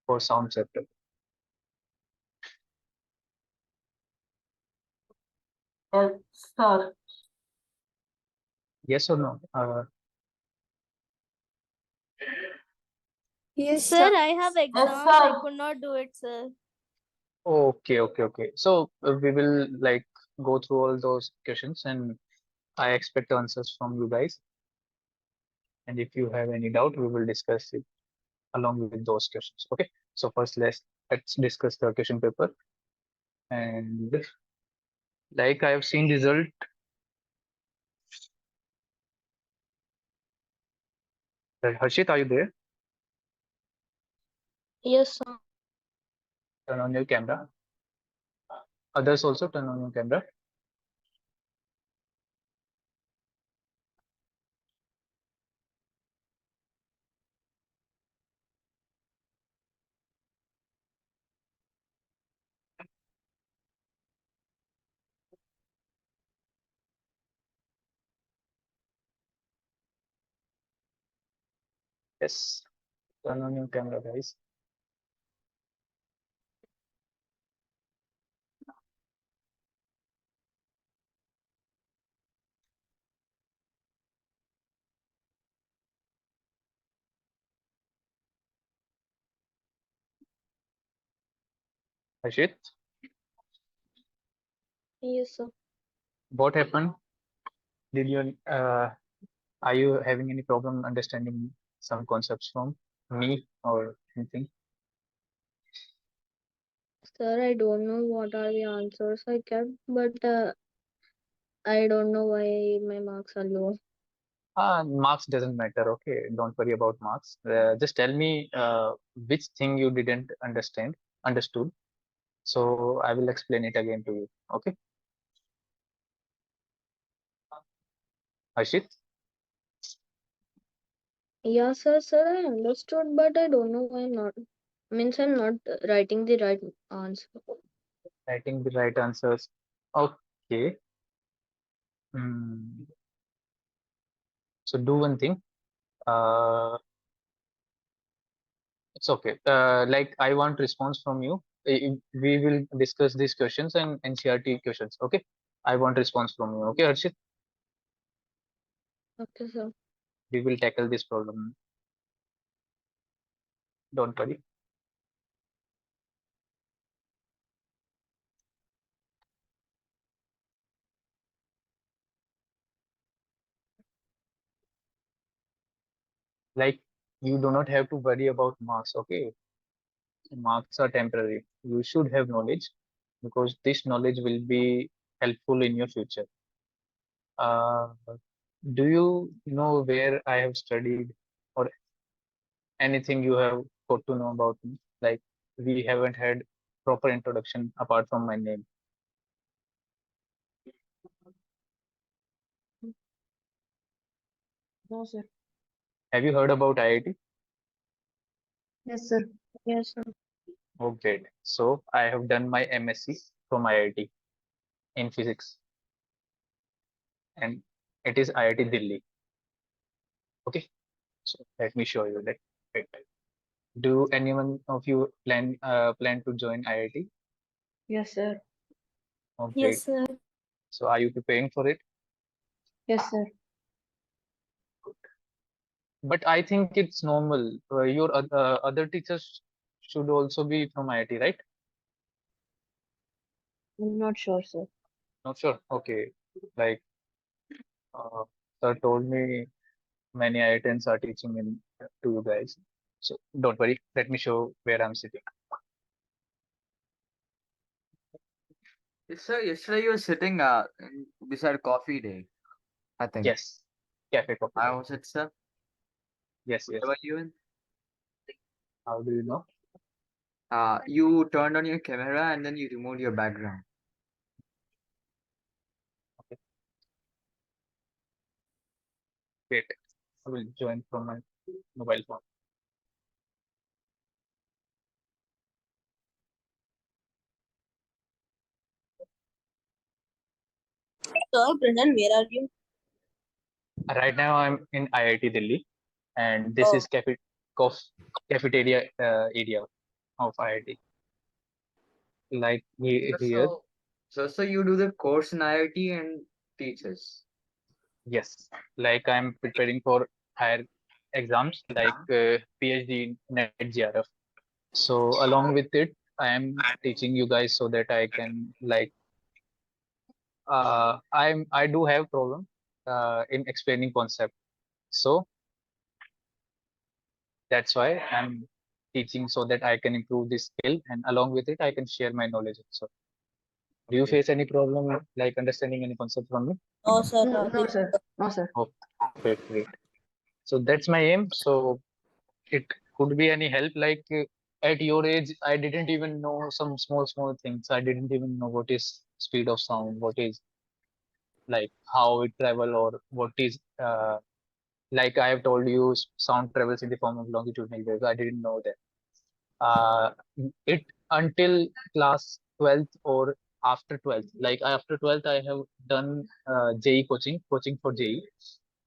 for sound chapter? Sir. Yes or no? Yes, Sir, I have exams. I sir. could not do it, sir. Okay. So we will like go through all those questions, and I expect answers from you guys. And if you have any doubt, we will discuss it along with those questions. Okay. So first, let's discuss the question paper. And like I have seen result. Harshit, are you there? Yes, sir. Turn on your camera. Others also turn on your camera. Yes. Turn on your camera, guys. Harshit, Yes, sir. what happened? Did you are you having any problem understanding some concepts from me or anything? Sir, I don't know what are the answers I kept, but I don't know why my marks are low. Marks doesn't matter. Okay, don't worry about marks. Just tell me which thing you didn't understood. So I will explain it again to you. Okay, Harshit. Yeah, sir, I understood, but I don't know why I'm not. Means I'm not writing the right answer. Writing the right answers. Okay. Hmm. So do one thing. Uh, it's okay. Like I want response from you. We will discuss these questions and NCRT questions. Okay. I want response from you. Okay, Harshit. Okay, sir. We will tackle this problem. Don't worry. Like you do not have to worry about marks. Okay, marks are temporary. You should have knowledge because this knowledge will be helpful in your future. Uh, do you know where I have studied or anything you have got to know about me? Like we haven't had proper introduction apart from my name. No, sir. Have you heard about IIT? Yes, sir. Yes, sir. Oh, great. So I have done my MSc from IIT in physics, and it is IIT Delhi. Okay, so let me show you that. Wait. Do anyone of you plan to join IIT? Yes, sir. Oh, great. Yes, sir. So are you preparing for it? Yes, sir. But I think it's normal. Your other teachers should also be from IIT, right? I'm not sure, sir. Not sure. Okay. Like uh, sir told me many IITs are teaching in to you guys. So don't worry. Let me show where I'm sitting. Yes, sir. Yesterday you were sitting beside Coffee Day, I think. Yes. Cafe coffee. I was it, sir. Yes. Where were you in? How do you know? You turned on your camera and then you removed your background. Okay. Wait. I will join from my mobile phone. Sir, present, where are you? Right now I'm in IIT Delhi, and this Oh. is cafeteria area. of IIT. Like here, So you do the course in IIT and teach us. yes, like I'm preparing for higher exams like PhD NET GRF. So along with it, I am teaching you guys so that I can like I do have problem in explaining concept. So that's why I'm teaching so that I can improve this skill, and along with it I can share my knowledge also. Do you face any problem like understanding any concept from me? No, sir. No, Nothing. sir. No, sir. Oh, great. So that's my aim. So it could be any help. Like at your age, I didn't even know some small things. I didn't even know what is speed of sound, what is like how it travel, or what is like I have told you, sound travels in the form of longitudinal waves. I didn't know that. Uh, it until class 12th or after 12th. Like after 12th, I have done JEE coaching for JEE.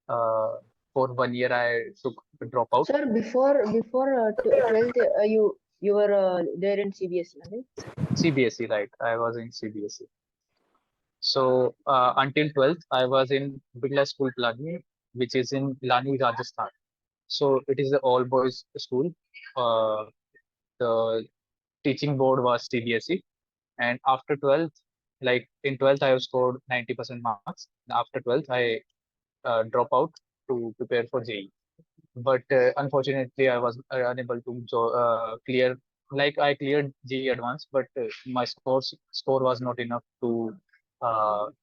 Uh, for 1 year, I took a dropout. Sir, before 12th, you were there in CBSE, right? CBSE, right? I was in CBSE. So until 12th, I was in Birla School Plani, which is in Lani, Rajasthan. So it is an all boys school. The teaching board was CBSE. And after 12th, like in 12th, I have scored 90% marks. After 12th, I drop out to prepare for JEE. But unfortunately, I was unable to clear. Like I cleared JEE advance, but my score was not enough to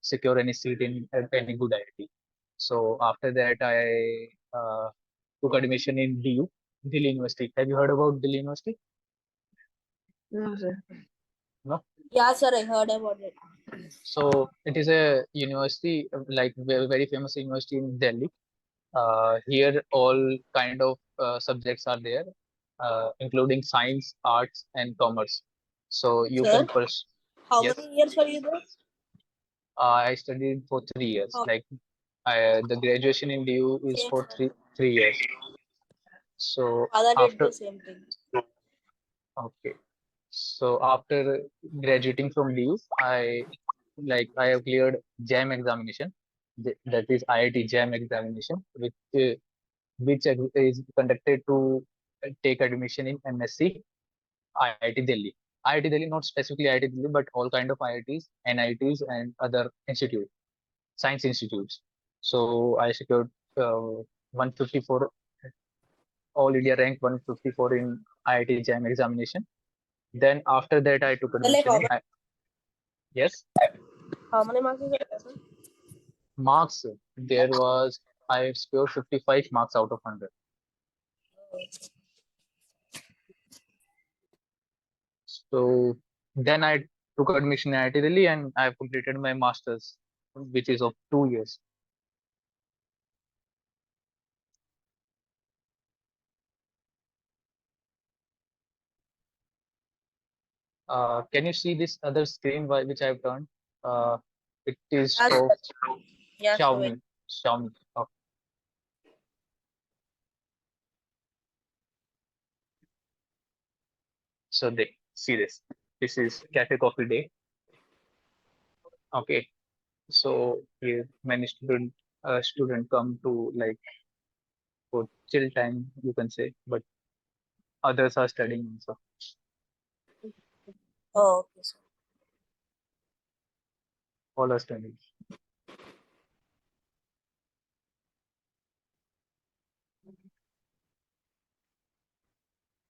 secure any seat in any good IIT. So after that, I took admission in DU, Delhi University. Have you heard about Delhi University? No, sir. No. Yeah, sir. I heard about it. So it is a university, like very famous university in Delhi. Here, all kind of subjects are there, including science, arts, and commerce. So you Sir, can pursue. how Yes, many years were you there? I studied for 3 years. How- Like the graduation in DU is Same, for sir. 3 years. So Father did after the same thing. okay, so after graduating from DU, I have cleared JAM examination. That is IIT-JEE examination, which is conducted to take admission in MSc IIT Delhi. IIT Delhi, not specifically IIT Delhi, but all kind of IITs, NITs, and other institutes, science institutes. So I secured 154, all India rank 154 in IIT JAM examination. Then after that, I took Sir, like admission in yes, how many marks is it, sir? marks. There was I scored 55 marks out of 100. So then I took admission in IIT Delhi, and I have completed my masters, which is of 2 years. Can you see this other screen which I have turned? Uh, it is Yes, of sir. Yes, sir. Xiaomi. Xiaomi. Okay. So they see this. This is cafe coffee day. Okay. So here many student come to like for chill time, you can say, but others are studying also. Oh, okay, sir. All are studying.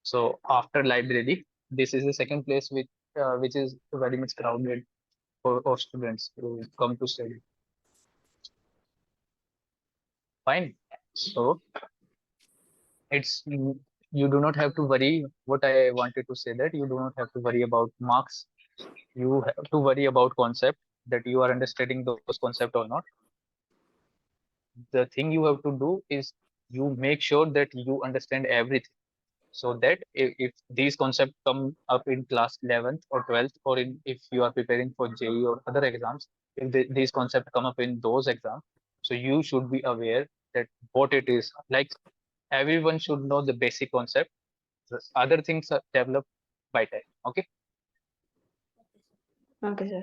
So after library, this is the second place which is very much crowded for students who come to study. Fine. So it's you do not have to worry. What I wanted to say, that you do not have to worry about marks. You have to worry about concept, that you are understanding those concept or not. The thing you have to do is you make sure that you understand everything, so that if these concepts come up in class 11th or 12th, or if you are preparing for JEE or other exams, if these concepts come up in those exams, so you should be aware that what it is. Like everyone should know the basic concept. The other things are developed by time. Okay, Okay, sir.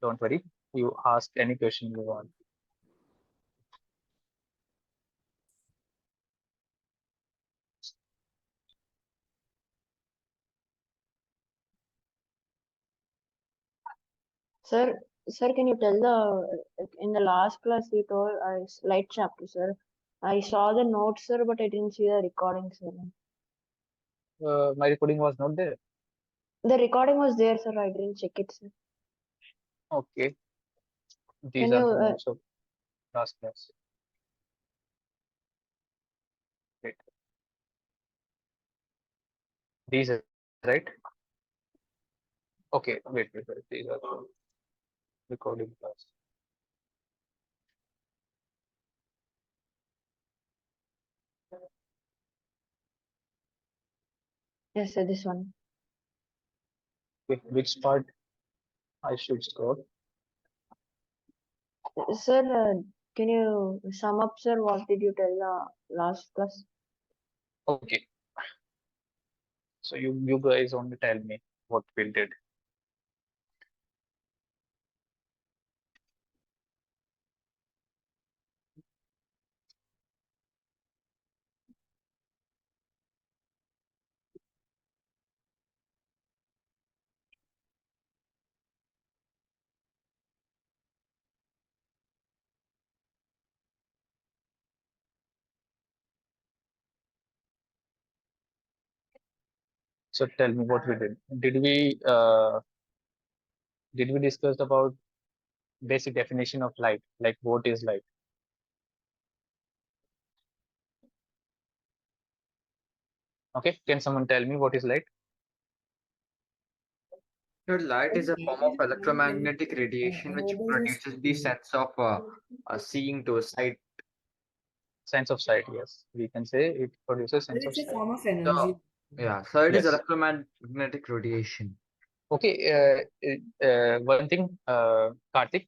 don't worry. You ask any question you want. Sir, can you tell in the last class you told light chapter, sir. I saw the notes, sir, but I didn't see the recording, sir. My recording was not there. The recording was there, sir. I didn't check it, sir. Okay, these Can are you, the notes of last class. Wait. These are right. Okay, wait. These are the recording class. yes, sir, this one. Okay, which part I should scroll? Sir, can you sum up, sir? What did you tell last class? Okay, so you guys only tell me what we did. So tell me what we did. Did we discuss about basic definition of light, like what is light? Okay, can someone tell me what is light? So light is a form of electromagnetic radiation which produces the sense of seeing to sight. Sense of sight. Yes, we can say it produces sense of It's a sight. form of So, energy. yeah, so it is Yes. electromagnetic radiation. Okay. One thing, Karthik,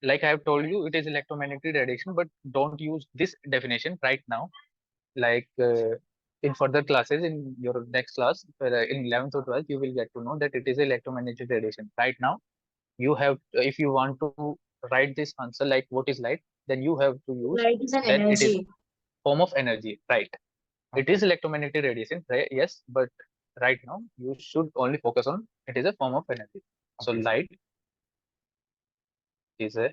like I have told you, it is electromagnetic radiation, but don't use this definition right now. Like in further classes, in your next class, in 11th or 12th, you will get to know that it is electromagnetic radiation. Right now, you have, if you want to write this answer like what is light, then you have to use, Light is an then it is energy. form of energy, right? It is electromagnetic radiation, right? Yes, but right now you should only focus on it is a form of energy. So Okay. light is a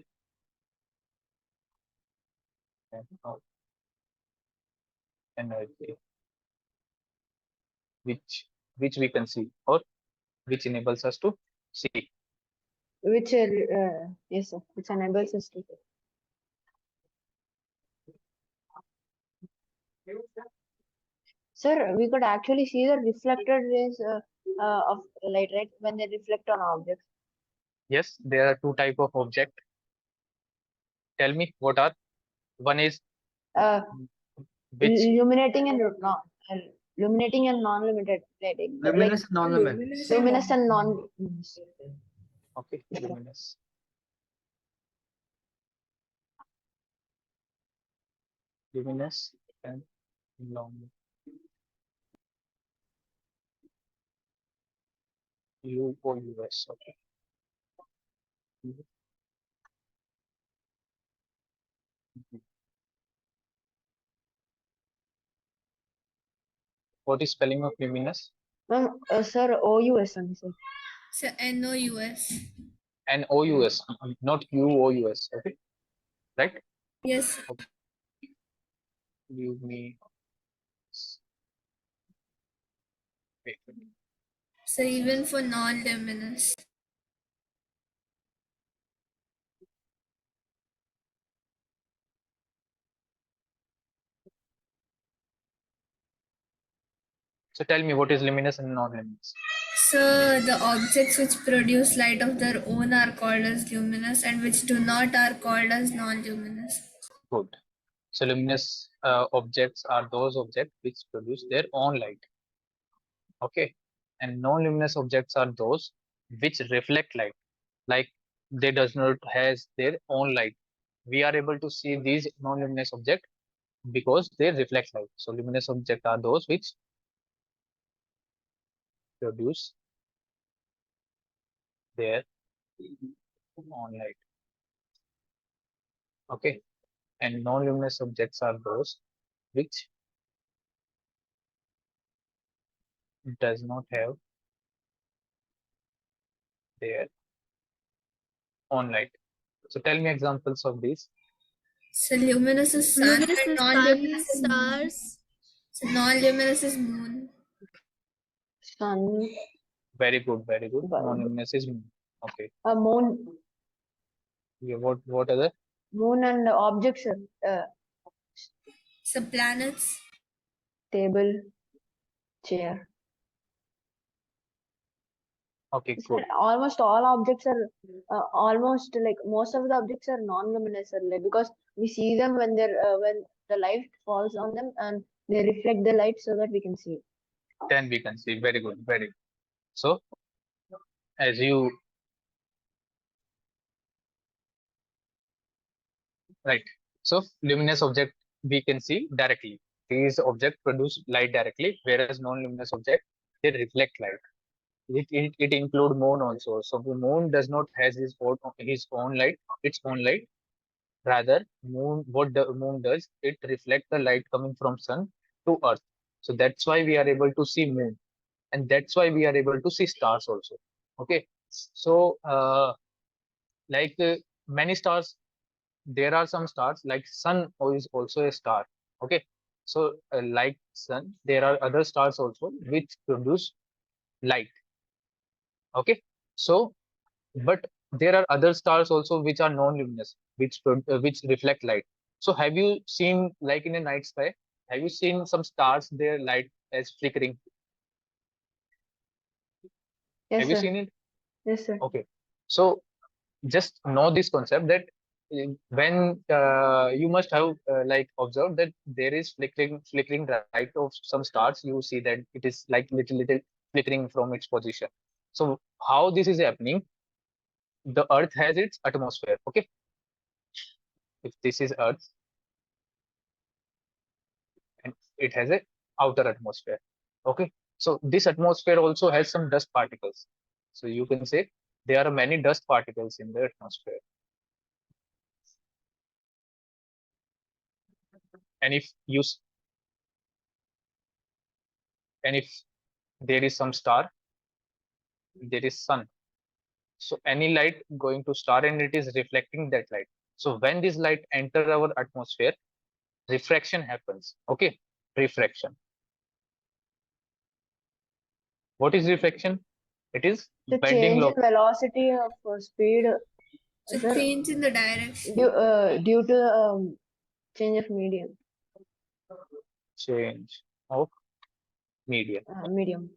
form of energy which we can see or which enables us to see. Which, yes, sir, which enables us to. Sir, we could actually see the reflected rays of light, right? When they reflect on objects. Yes, there are two type of object. Tell me what are. One is Uh, which. illuminating and illuminating and non-limited lighting, like Luminous and non-luminous. luminous and non-luminous. Okay, luminous. Luminous and long. UOUS. Okay. What is spelling of luminous? Sir, OUS only, sir. So NOUS. NOUS, not UOUS. Okay, right? Yes. Luminous. Wait. So even for non-luminous. So tell me what is luminous and non-luminous. So the objects which produce light of their own are called as luminous, and which do not are called as non-luminous. Good. So luminous objects are those objects which produce their own light. Okay. And non-luminous objects are those which reflect light. Like they does not has their own light. We are able to see these non-luminous objects because they reflect light. So luminous objects are those which produce their own light. Okay, and non-luminous objects are those which does not have their own light. So tell me examples of these. So luminous is sun Luminous and is non-luminous sun, is moon. stars. So non-luminous is moon. Sun, Very good, very good. Bulb. Non-luminous is moon. Okay. moon, Yeah, what other? moon and objects, So planets. table, chair. Okay, good. Almost all objects are almost like most of the objects are non-luminous, like, because we see them when when the light falls on them and they reflect the light so that we can see. Then we can see. Very good, very good. So as you right. So luminous object we can see directly. These objects produce light directly, whereas non-luminous object they reflect light. It include moon also. So the moon does not has his own light, its own light. Rather, what the moon does, it reflects the light coming from sun to earth. So that's why we are able to see moon, and that's why we are able to see stars also. Okay. So like many stars, there are some stars like sun is also a star. Okay. So like sun, there are other stars also which produce light. Okay. So but there are other stars also which are non-luminous, which reflect light. So have you seen, like in a night sky, have you seen some stars, their light as flickering? Yes, Have you sir. seen it? Yes, sir. Okay. So just know this concept that when you must have like observed that there is flickering light of some stars, you see that it is like little flickering from its position. So how this is happening? The earth has its atmosphere. Okay. If this is earth and it has a outer atmosphere. Okay. So this atmosphere also has some dust particles. So you can say there are many dust particles in the atmosphere. And if you and if there is some star, there is sun. So any light going to star and it is reflecting that light. So when this light enter our atmosphere, refraction happens. Okay. Refraction. What is refraction? It is The bending change in velocity of speed, So sir, change in the direction. due to change of medium. change of medium. Medium.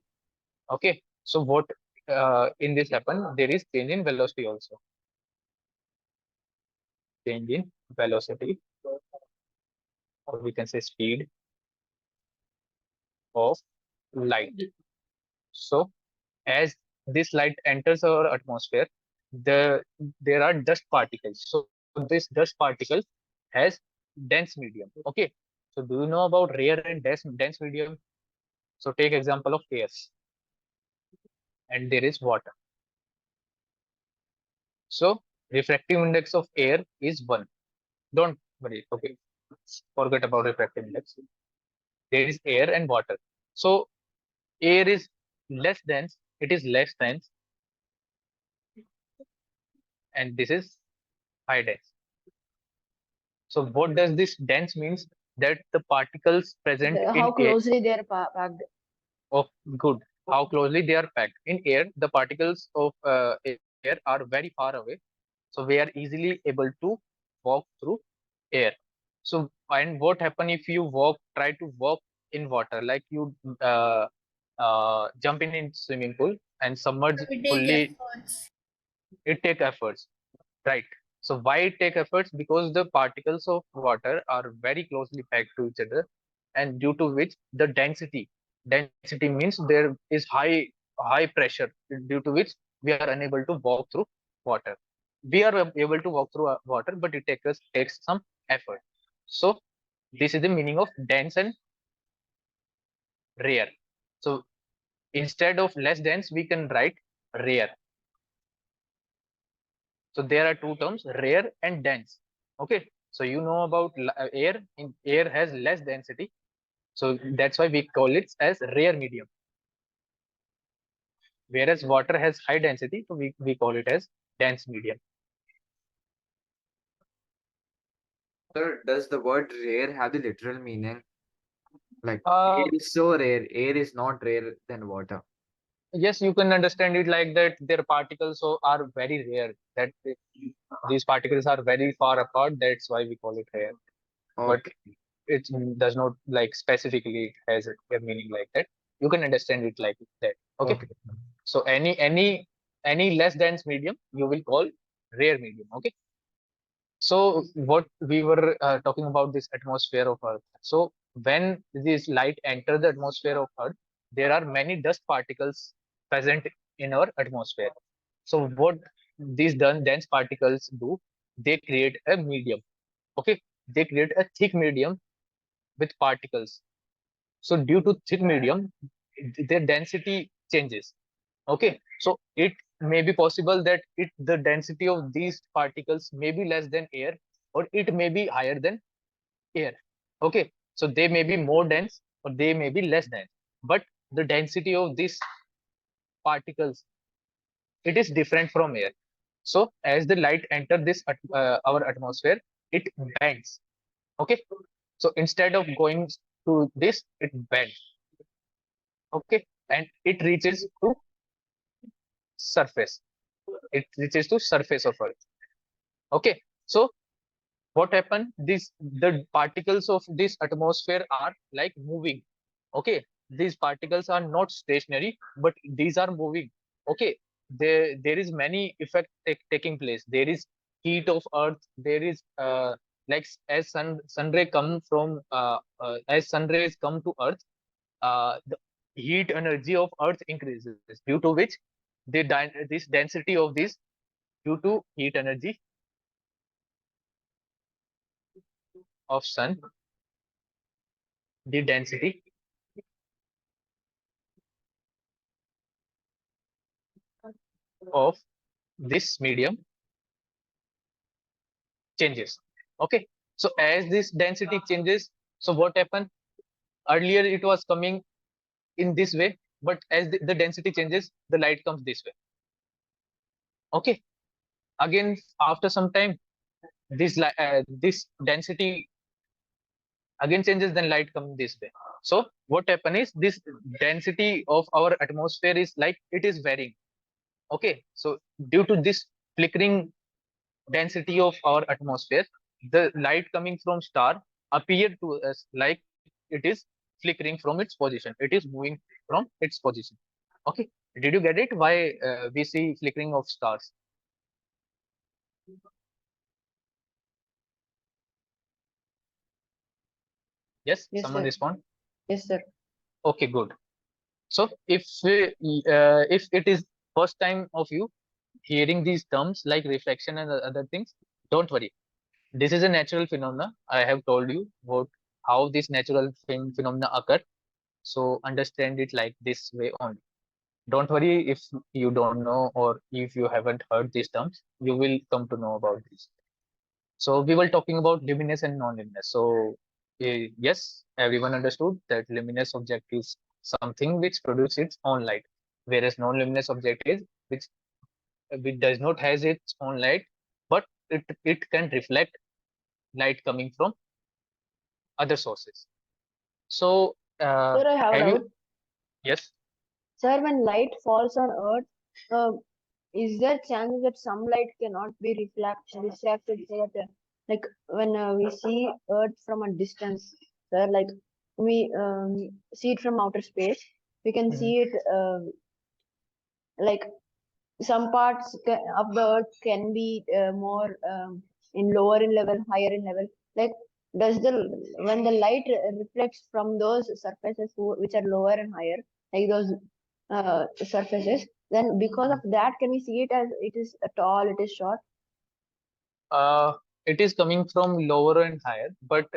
Okay. So what in this happen? There is change in velocity also. Change in velocity, or we can say speed of light. So as this light enters our atmosphere, there are dust particles. So this dust particle has dense medium. Okay. So do you know about rare and dense medium? So take example of air, and there is water. So refractive index of air is 1. Don't worry. Okay. Forget about refractive index. There is air and water. So air is less dense. It is less dense. And this is high dense. So what does this dense means? That the particles present How in air. closely they are packed. Oh, good. How closely they are packed. In air, the particles of air are very far away. So we are easily able to walk through air. So, and what happen if you try to walk in water, like you jump in swimming pool and submerge We take fully, efforts. it take efforts, right? So why it take efforts? Because the particles of water are very closely packed to each other, and due to which the density means there is high pressure, due to which we are unable to walk through water. We are able to walk through water, but it takes some effort. So this is the meaning of dense and rare. So instead of less dense, we can write rare. So there are two terms, rare and dense. Okay, so you know about air. Air has less density, so that's why we call it as rare medium. Whereas water has high density, so we call it as dense medium. Sir, does the word rare have the literal meaning? Like Uh, air is so rare, air is not rare than water. yes, you can understand it like that. Their particles are very rare. That these particles are very far apart. That's why we call it rare. But Okay. it does not like specifically has a meaning like that. You can understand it like that. Okay. Okay. So any less dense medium you will call rare medium. Okay. So what we were talking about this atmosphere of Earth. So when this light enter the atmosphere of Earth, there are many dust particles present in our atmosphere. So what these dense particles do, they create a medium. Okay, they create a thick medium with particles. So due to thick medium, their density changes. Okay, so it may be possible that the density of these particles may be less than air, or it may be higher than air. Okay, so they may be more dense or they may be less dense, but the density of these particles, it is different from air. So as the light enter this our atmosphere, it bends. Okay, so instead of going to this, it bends. Okay, and it reaches to surface. It reaches to surface of Earth. Okay, so what happened? The particles of this atmosphere are like moving. Okay, these particles are not stationary, but these are moving. Okay, there is many effect taking place. There is heat of Earth. There is like as sun ray come from as sun rays come to Earth, the heat energy of Earth increases, due to which this density of this, due to heat energy of sun, the density of this medium changes. Okay, so as this density changes, so what happened? Earlier it was coming in this way, but as the density changes, the light comes this way. Okay, again after some time, this density again changes, then light comes this way. So what happen is this density of our atmosphere is like it is varying. Okay, so due to this flickering density of our atmosphere, the light coming from star appear to us like it is flickering from its position. It is moving from its position. Okay, did you get it? Why we see flickering of stars? Yes, Yes, someone sir. respond. Yes, sir. Okay, good. So if it is first time of you hearing these terms like reflection and other things, don't worry. This is a natural phenomena. I have told you about how this natural phenomena occur. So understand it like this way only. Don't worry if you don't know or if you haven't heard these terms, you will come to know about this. So we were talking about luminous and non-luminous. So yes, everyone understood that luminous object is something which produces its own light, whereas non-luminous object is which does not has its own light, but it can reflect light coming from other sources. So Sir, I have a have doubt. you? Yes. Sir, when light falls on Earth, is there chances that some light cannot be refracted so that, like when we see Earth from a distance, sir, like we see it from outer space, we can Mhm. see it like some parts of the Earth can be more in lower in level, higher in level. Like does the when the light reflects from those surfaces which are lower and higher, like those surfaces, then because of that, can we see it as it is tall, it is short? Uh, it is coming from lower and higher, but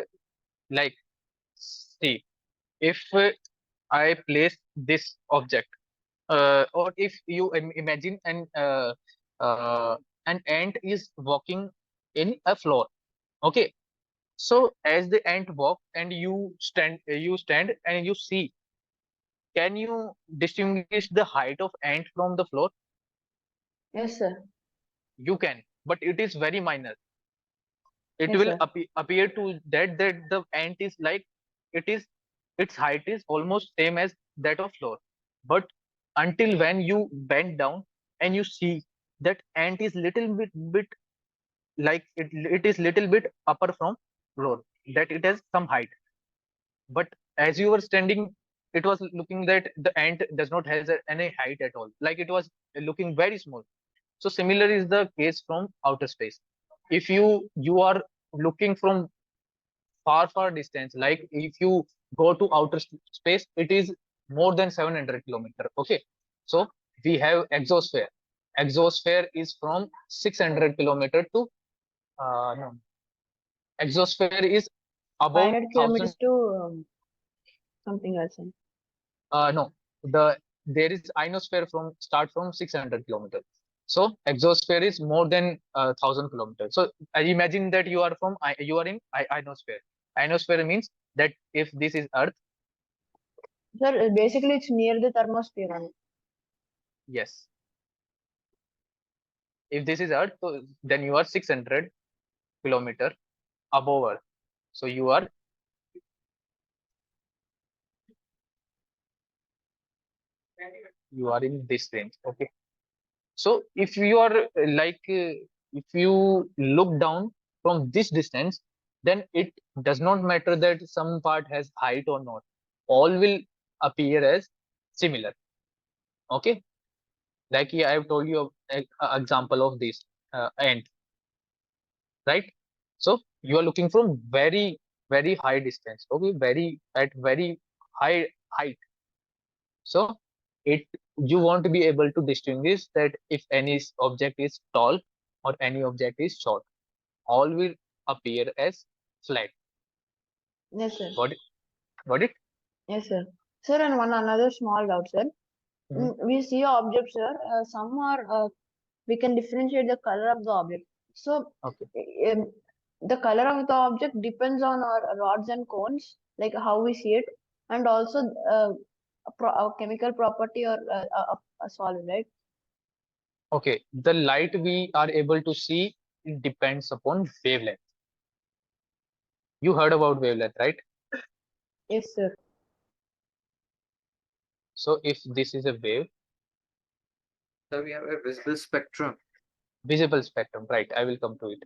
like see, if I place this object, or if you imagine an ant is walking in a floor. Okay, so as the ant walk and you stand and you see, can you distinguish the height of ant from the floor? Yes, sir. You can, but it is very minor. It Yes, will sir. appear to that the ant is like, it is, its height is almost same as that of floor, but until when you bend down and you see that ant is little bit like it is little bit upper from floor, that it has some height. But as you were standing, it was looking that the ant does not has any height at all, like it was looking very small. So similar is the case from outer space. If you are looking from far distance, like if you go to outer space, it is more than 700 kilometer. Okay, so we have exosphere. Exosphere is from 600 kilometer to no, exosphere is above 500 1000. kilometers to something else. No, the there is ionosphere from start from 600 kilometers. So exosphere is more than 1000 kilometers. So I imagine that you are in ionosphere. Ionosphere means that if this is Earth, Sir, basically it's near the thermosphere only. yes. If this is Earth, so then you are 600 kilometer above Earth. So you are in this range. Okay. So if you are if you look down from this distance, then it does not matter that some part has height or not. All will appear as similar. Okay, like I have told you a example of this ant, right? So you are looking from very high distance. Okay, very high height. So it you want to be able to distinguish that if any object is tall or any object is short, all will appear as flat. Yes, sir. Got it? Got it? Yes, sir. Sir, and one another small doubt, sir. Mhm. We see objects, sir. Some are we can differentiate the color of the object. So Okay. um, the color of the object depends on our rods and cones, like how we see it, and also a chemical property or a solid, right? Okay. The light we are able to see, it depends upon wavelength. You heard about wavelength, right? Yes, sir. So if this is a wave, So we have a visible spectrum. visible spectrum, right? I will come to it.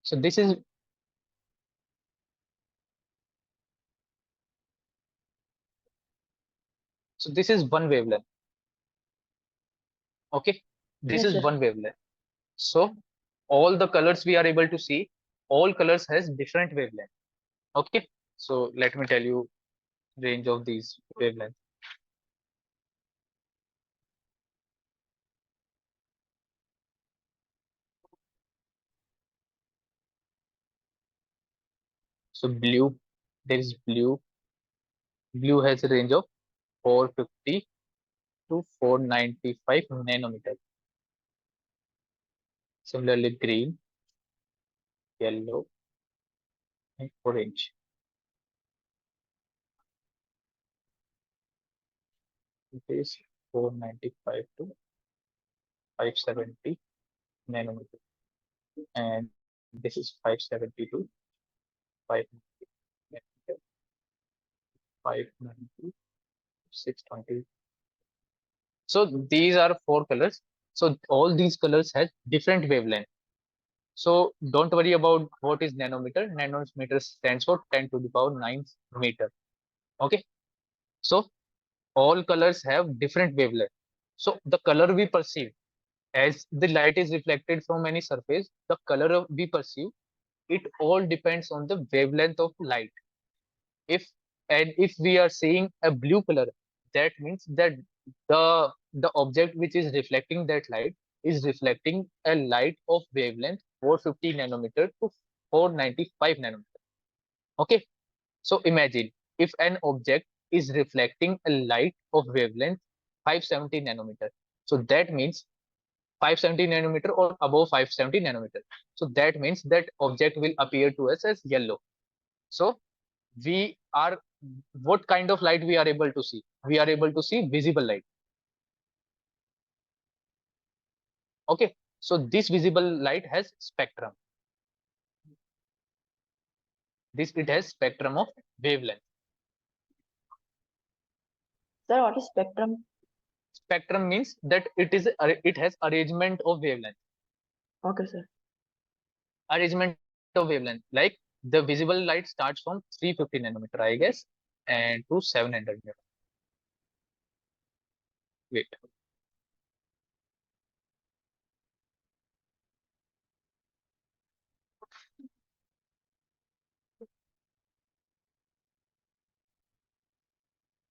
So this is one wavelength. Okay. This Yes, is sir. one wavelength. So all the colors we are able to see, all colors has different wavelength. Okay. So let me tell you range of these wavelengths. So blue, there is blue. Blue has a range of 450 to 495 nanometer. Similarly, green, yellow, and orange. It is 495 to 570 nanometer. And this is 570 to 590 nanometer, 590, 620. So these are four colors. So all these colors has different wavelength. So don't worry about what is nanometer. Nanometer stands for 10 to the power 9 meter. Okay. So all colors have different wavelength. So the color we perceive, as the light is reflected from any surface, the color we perceive, it all depends on the wavelength of light. If if we are seeing a blue color, that means that the object which is reflecting that light is reflecting a light of wavelength 450 nanometer to 495 nanometer. Okay, so imagine if an object is reflecting a light of wavelength 570 nanometer. So that means 570 nanometer or above 570 nanometer. So that means that object will appear to us as yellow. So we are, what kind of light we are able to see? We are able to see visible light. Okay, so this visible light has spectrum. It has spectrum of wavelength. Sir, what is spectrum? Spectrum means that it has arrangement of wavelength. Okay, sir. Arrangement of wavelength, like the visible light starts from 350 nanometer, I guess, and to 700 nanometer. Wait.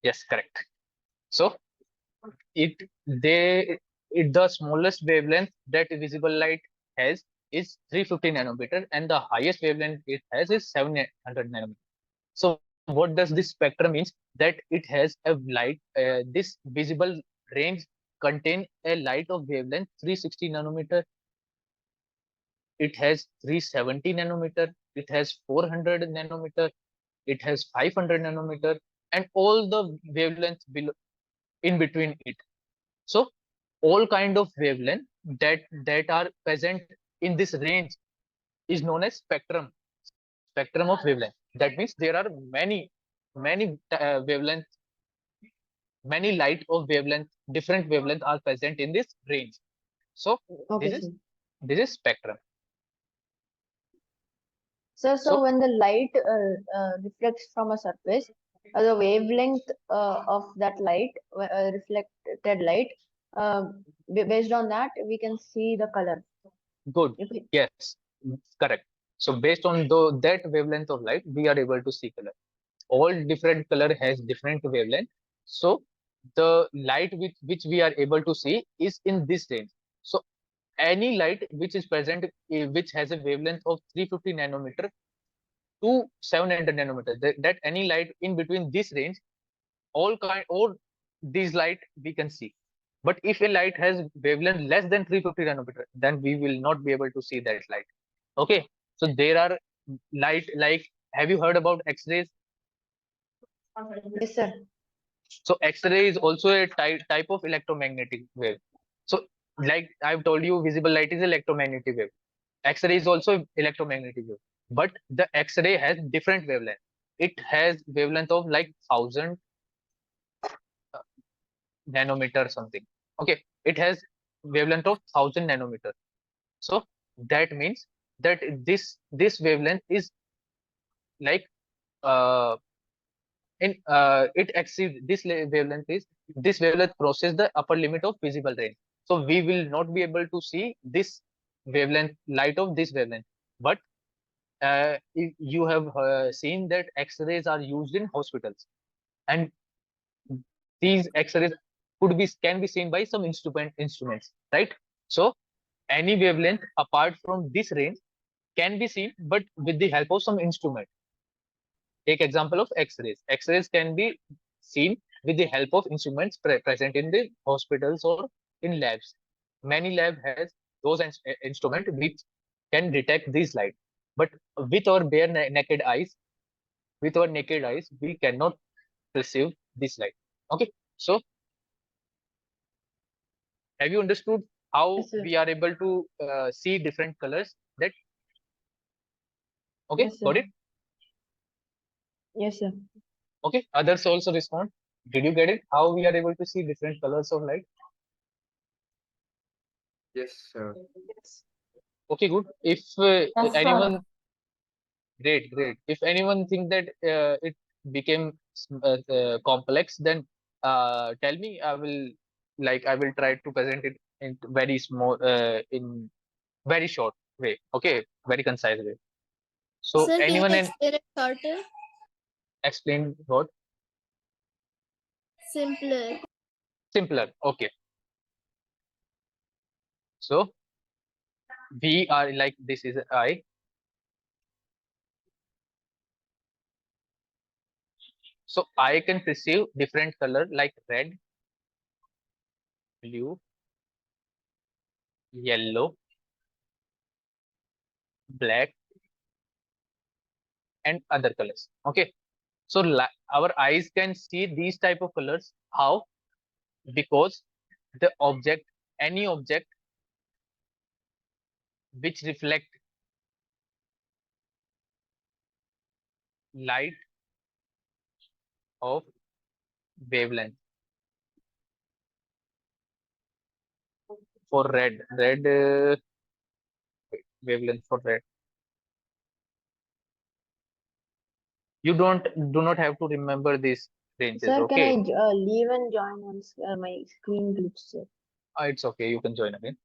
Yes, correct. So the smallest wavelength that visible light has is 350 nanometer, and the highest wavelength it has is 700 nanometer. So what does this spectrum means? That it has a light, this visible range contain a light of wavelength 360 nanometer. It has 370 nanometer. It has 400 nanometer. It has 500 nanometer, and all the wavelengths below in between it. So all kind of wavelength that are present in this range is known as spectrum of wavelength. That means there are many wavelength, many light of wavelength, different wavelength are present in this range. So Okay, this is sir. this is spectrum. Sir, so So when the light reflects from a surface, the wavelength of that light, reflected light, based on that, we can see the color. good. If it, Yes, correct. So based on that wavelength of light, we are able to see color. All different color has different wavelength. So the light which we are able to see is in this range. So any light which is present, which has a wavelength of 350 nanometer to 700 nanometer, that any light in between this range, all these light we can see. But if a light has wavelength less than 350 nanometer, then we will not be able to see that light. Okay, so there are light like, have you heard about X-rays? yes, sir. So X-ray is also a type of electromagnetic wave. So like I've told you, visible light is electromagnetic wave. X-ray is also electromagnetic wave, but the X-ray has different wavelength. It has wavelength of like 1000 nanometer something. Okay, it has wavelength of 1000 nanometer. So that means that this wavelength is like uh in it exceeds wavelength is this wavelength crosses the upper limit of visible range. So we will not be able to see this wavelength, light of this wavelength. But if you have seen that X-rays are used in hospitals, and these X-rays can be seen by some instruments, right? So any wavelength apart from this range can be seen, but with the help of some instrument. Take example of X-rays. X-rays can be seen with the help of instruments present in the hospitals or in labs. Many lab has those instrument which can detect this light. But with our naked eyes, we cannot perceive this light. Okay, so have you understood how Yes, sir. we are able to see different colors? That okay, Yes, sir. got it? Yes, sir. Okay, others also respond. Did you get it? How we are able to see different colors of light? Yes, sir. Okay, good. If Yes, anyone, great. If anyone think that it became complex, then tell me. I will try to present it in very small, in very short way. Okay, very concise way. So Sir, can anyone you and explain it shorter? explain what? Simpler. Simpler. Okay. So we are like, this is I. So I can perceive different color like red, blue, yellow, black, and other colors. Okay. So our eyes can see these type of colors. How? Because the object, any object which reflect light of wavelength. For red wavelength for red. You do not have to remember these ranges. Sir, Okay. can I leave and join once my screen glitched, sir? It's okay. You can join again.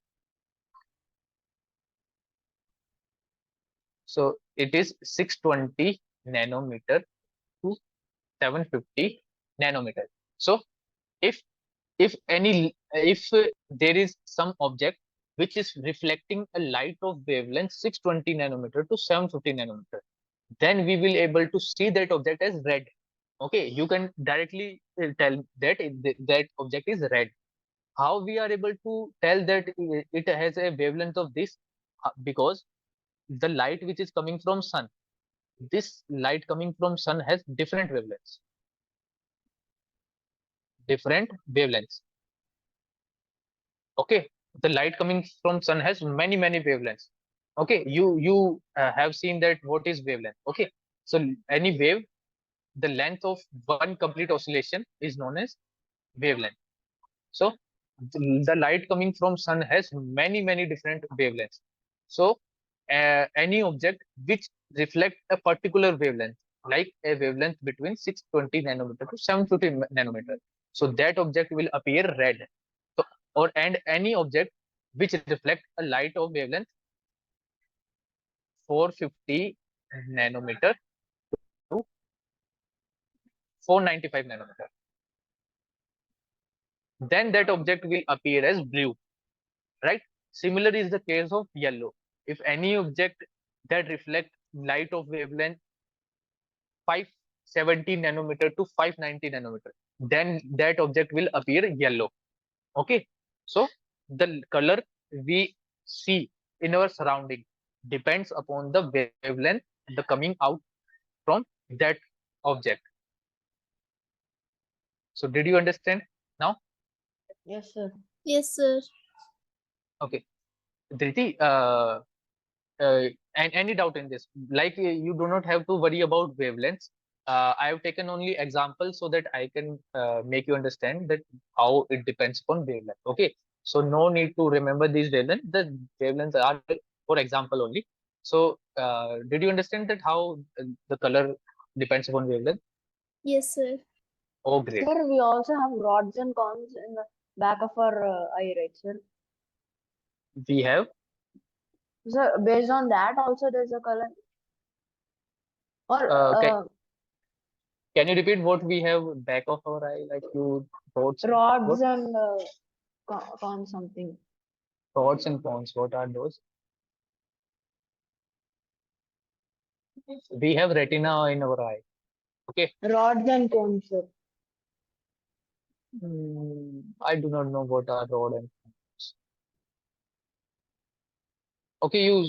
So it is 620 nanometer to 750 nanometer. So if there is some object which is reflecting a light of wavelength 620 nanometer to 750 nanometer, then we will able to see that object as red. Okay, you can directly tell that that object is red. How we are able to tell that it has a wavelength of this? Because the light which is coming from sun, this light coming from sun has different wavelengths. Okay, the light coming from sun has many wavelengths. Okay, you have seen that what is wavelength. Okay, so any wave, the length of one complete oscillation is known as wavelength. So the light coming from sun has many different wavelengths. So any object which reflect a particular wavelength, like a wavelength between 620 nanometer to 750 nanometer, so that object will appear red. So, and any object which reflect a light of wavelength 450 nanometer to 495 nanometer, then that object will appear as blue, right? Similar is the case of yellow. If any object that reflect light of wavelength 570 nanometer to 590 nanometer, then that object will appear yellow. Okay, so the color we see in our surrounding depends upon the wavelength the coming out from that object. So did you understand now? Yes, sir. Yes, sir. Okay, Dhriti, and any doubt in this? Like you do not have to worry about wavelengths. I have taken only examples so that I can make you understand that how it depends upon wavelength. Okay, so no need to remember these wavelengths. The wavelengths are for example only. So did you understand that how the color depends upon wavelength? Yes, sir. Oh, great. Sir, we also have rods and cones in the back of our eye, right, sir? We have So based on that, also there's a color. Or can you repeat what we have back of our eye, like you rods rods and cones something. rods and cones? What are those? We have retina in our eye. Okay. Rods and cones, sir. I do not know what are rod and cones. Okay, you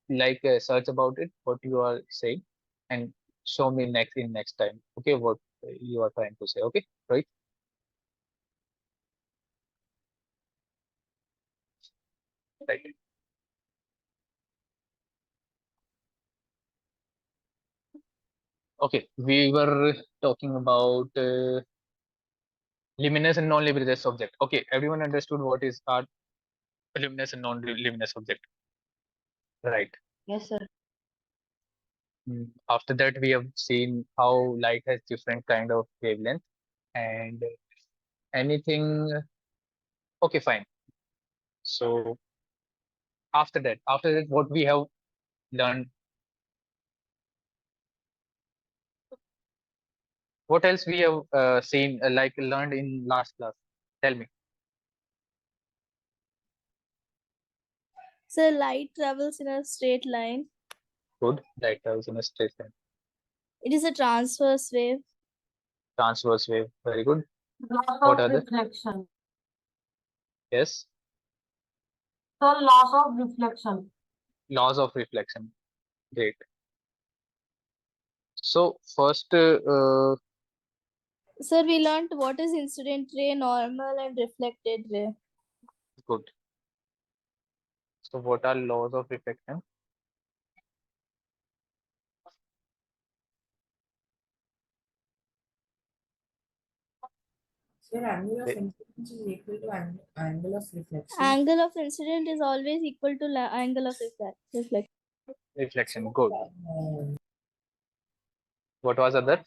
like search about it, what you are saying, and show me next time. Okay, what you are trying to say. Okay, right? Right. Okay, we were talking about luminous and non-luminous object. Okay, everyone understood what is our luminous and non-luminous object, right? Yes, sir. After that, we have seen how light has different kind of wavelength and anything. Okay, fine. So after that, what we have learned, what else we have seen, like learned in last class? Tell me. So light travels in a straight line. Good. Light travels in a straight line. It is a transverse wave. Transverse wave. Very good. Loss What of other? reflection. Yes. Sir, loss of reflection. Laws of reflection. Great. So first, Sir, we learned what is incident ray, normal, and reflected ray. good. So what are laws of reflection? Sir, angle of Wait. incidence is equal to angle of reflection. Angle of incident is always equal to angle of reflection. Reflection. Good. What was other?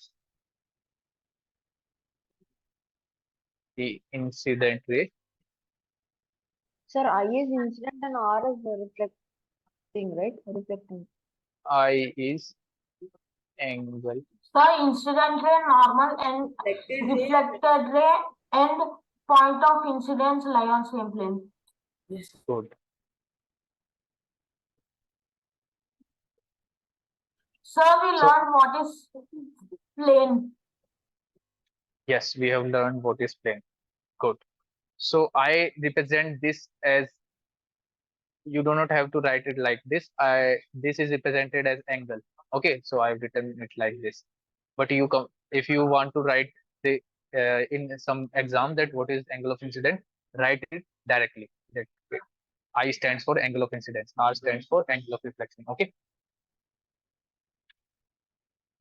The incident ray. Sir, I is incident and R is reflecting, right? Reflecting. I is angle. Sir, incident ray, normal, and reflected ray and point of incidence lie on same plane. Yes. Good. Sir, we So- learned what is plane. Yes, we have learned what is plane. Good. So I represent this as, you do not have to write it like this. This is represented as angle. Okay, so I've written it like this. But you come, if you want to write the in some exam that what is angle of incident, write it directly. That I stands for angle of incidence, R stands for angle of reflection. Okay.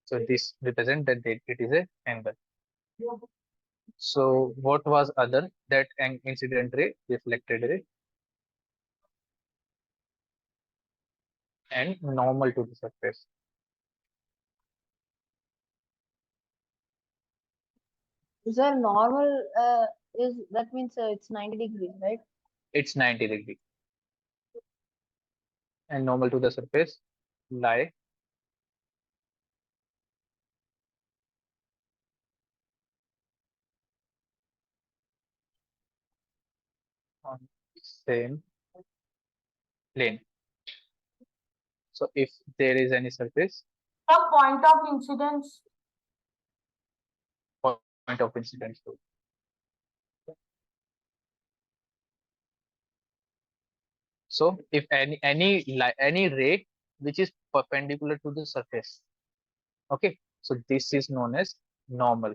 So this represent that it is a angle. So what was other, that incident ray, reflected ray, and normal to the surface. Sir, normal is, that means it's 90 degrees, right? It's 90 degree. And normal to the surface lie on same plane. So if there is any surface, The point of incidence. point of incidence too. So if any ray which is perpendicular to the surface, okay, so this is known as normal.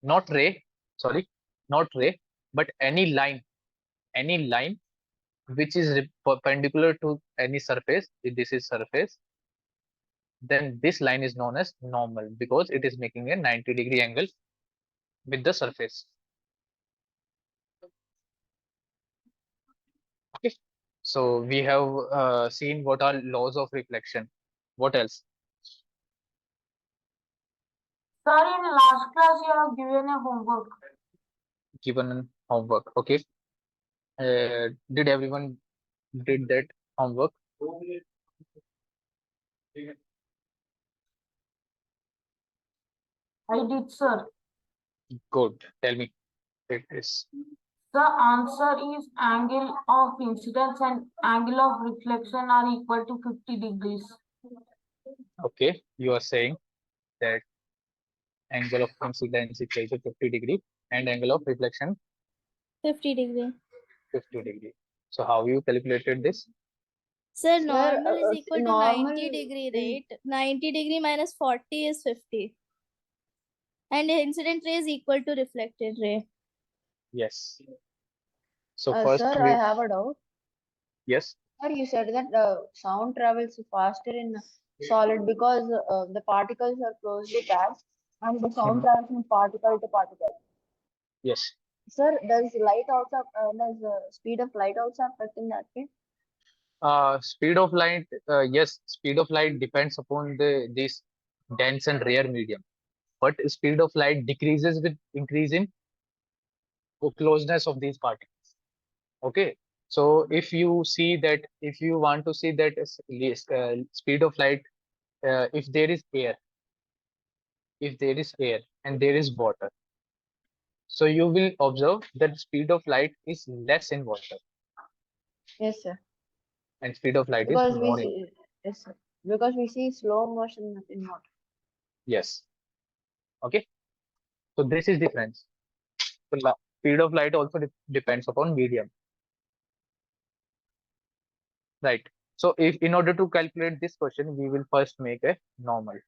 Not ray, sorry, not ray, but any line which is perpendicular to any surface. If this is surface, then this line is known as normal because it is making a 90-degree angle with the surface. Okay. So we have seen what are laws of reflection. What else? Sir, in last class you have given a homework. Given homework. Okay. Did everyone did that homework? I did, sir. Good. Tell me. It is. The answer is angle of incidence and angle of reflection are equal to 50 degrees. Okay. You are saying that angle of incidence is equal to 50 degree and angle of reflection 50 degree. 50 degree. So how you calculated this? Sir, Sir, normal is equal to normal 90 degree, is- right? 90 degree minus 40 is 50. And incident ray is equal to reflected ray. Yes. So first sir, I have a doubt. yes. Sir, you said that sound travels faster in solid because the particles are closely packed and the sound Mhm. travels from particle to particle. Yes. Sir, does light also does speed of light also affect in that way? Speed of light, yes, speed of light depends upon this dense and rare medium, but speed of light decreases with increase in closeness of these particles. Okay, so if you see that, if you want to see that speed of light, if there is air, and there is water, so you will observe that speed of light is less in water Yes, sir. and speed of light is Because we more in. see, yes, sir. Because we see slow motion in water. Yes. Okay, so this is difference. So speed of light also depends upon medium, right? So if in order to calculate this question, we will first make a normal.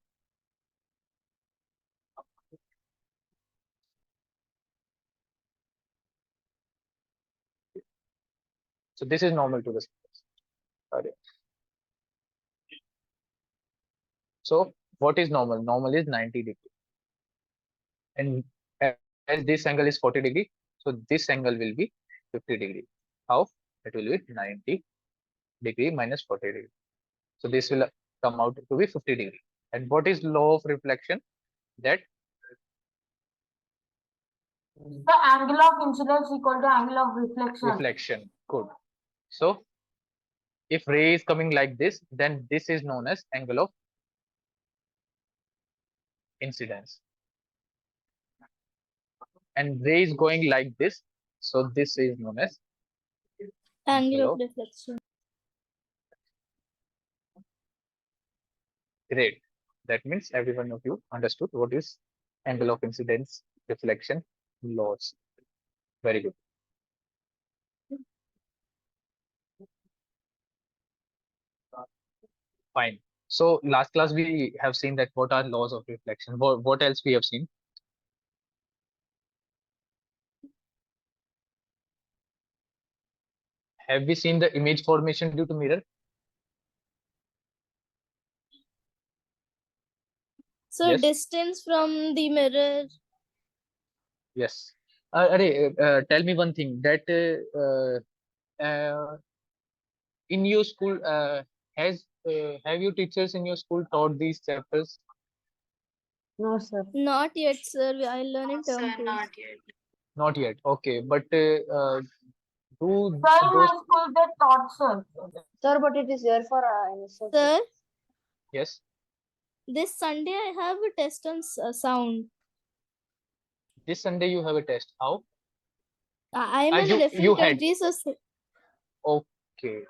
So this is normal to the surface. Sorry. So what is normal? Normal is 90 degree. And as this angle is 40 degree, so this angle will be 50 degree. How? It will be 90 degree minus 40 degree. So this will come out to be 50 degree. And what is law of reflection? That The angle of incidence equal to angle of reflection. reflection. Good. So if ray is coming like this, then this is known as angle of incidence. And ray is going like this, so this is known as Angle of reflection. Great. That means every one of you understood what is angle of incidence, reflection, laws. Very good. Fine. So last class we have seen that what are laws of reflection. What else we have seen? Have we seen the image formation due to mirror? So Yes. distance from the mirror. Yes. Tell me one thing that in your school have you teachers in your school taught these chapters? No, sir. Not yet, sir. I learn in term 2. Not yet. Okay, but do Sir, in my those school they taught, sir. Sir, but it is there for initial. Sir, yes. this Sunday I have a test on sound. This Sunday you have a test. How? I am in you a different had. country, so Okay.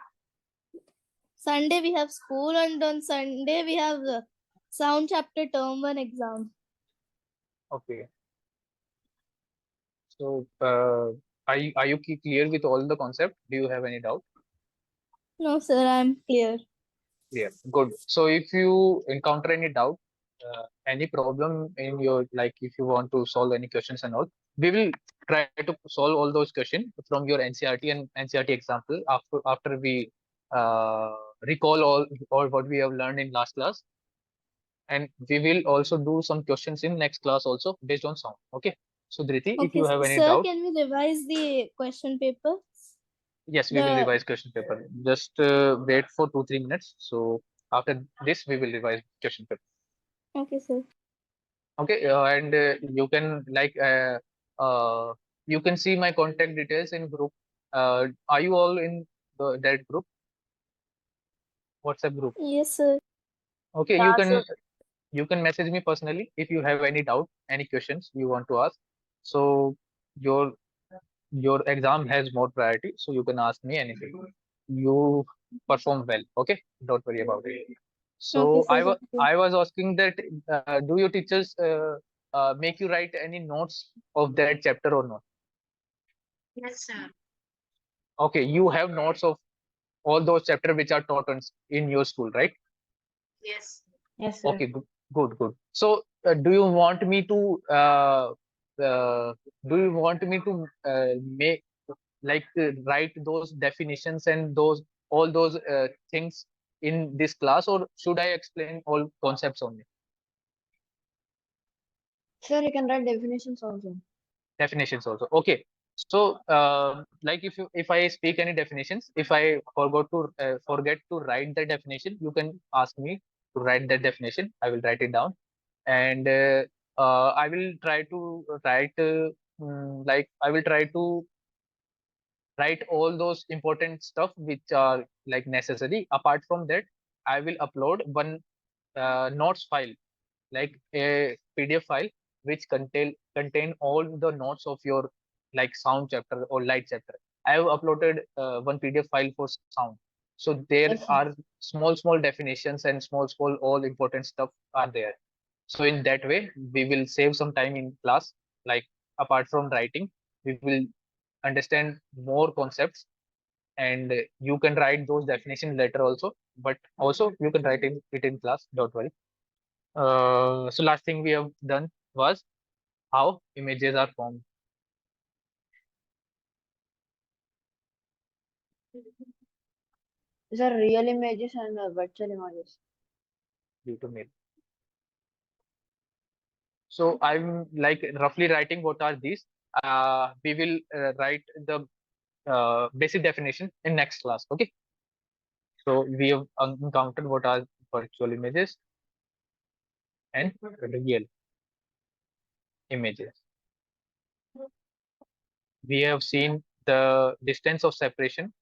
Sunday we have school, and on Sunday we have the sound chapter term 1 exam. Okay. So are you clear with all the concept? Do you have any doubt? No, sir, I am clear. Clear. Good. So if you encounter any doubt, any problem in your, like if you want to solve any questions and all, we will try to solve all those questions from your NCRT and NCRT example after we recall all what we have learned in last class. And we will also do some questions in next class also based on sound. Okay. So Dhriti, if you have any sir, doubt, can we revise the question paper? yes, we will revise question paper. Just wait for 2-3 minutes. So after this, we will revise question paper. Okay, sir. Okay, and you can you can see my contact details in group. Are you all in that group? WhatsApp group. Yes, sir. Okay, Yeah, you can message me personally if you have any doubt, any questions you want to ask. So your exam has more priority, so you can ask me anything. You perform well. Okay, don't worry about it. So Okay, sir. I was asking that do your teachers make you write any notes of that chapter or not? Yes, sir. Okay, you have notes of all those chapters which are taught in your school, right? Yes. Yes, sir. Okay, good. So do you want me to make write those definitions and all those things in this class, or should I explain all concepts only? Sir, you can write definitions also. Definitions also. Okay. So like if I speak any definitions, if I forget to write the definition, you can ask me to write that definition. I will write it down, and I will try to write I will try to write all those important stuff which are like necessary. Apart from that, I will upload one notes file, like a PDF file which contain all the notes of your like sound chapter or light chapter. I have uploaded one PDF file for sound. So there Yes, sir. are small definitions and small all important stuff are there. So in that way, we will save some time in class. Like apart from writing, we will understand more concepts, and you can write those definitions later also. But also you can write it in class. Don't worry. So last thing we have done was how images are formed. These are real images and virtual images. Due to me. So I'm like roughly writing what are these. We will write the basic definition in next class. Okay. So we have encountered what are virtual images and real images. We have seen the distance of separation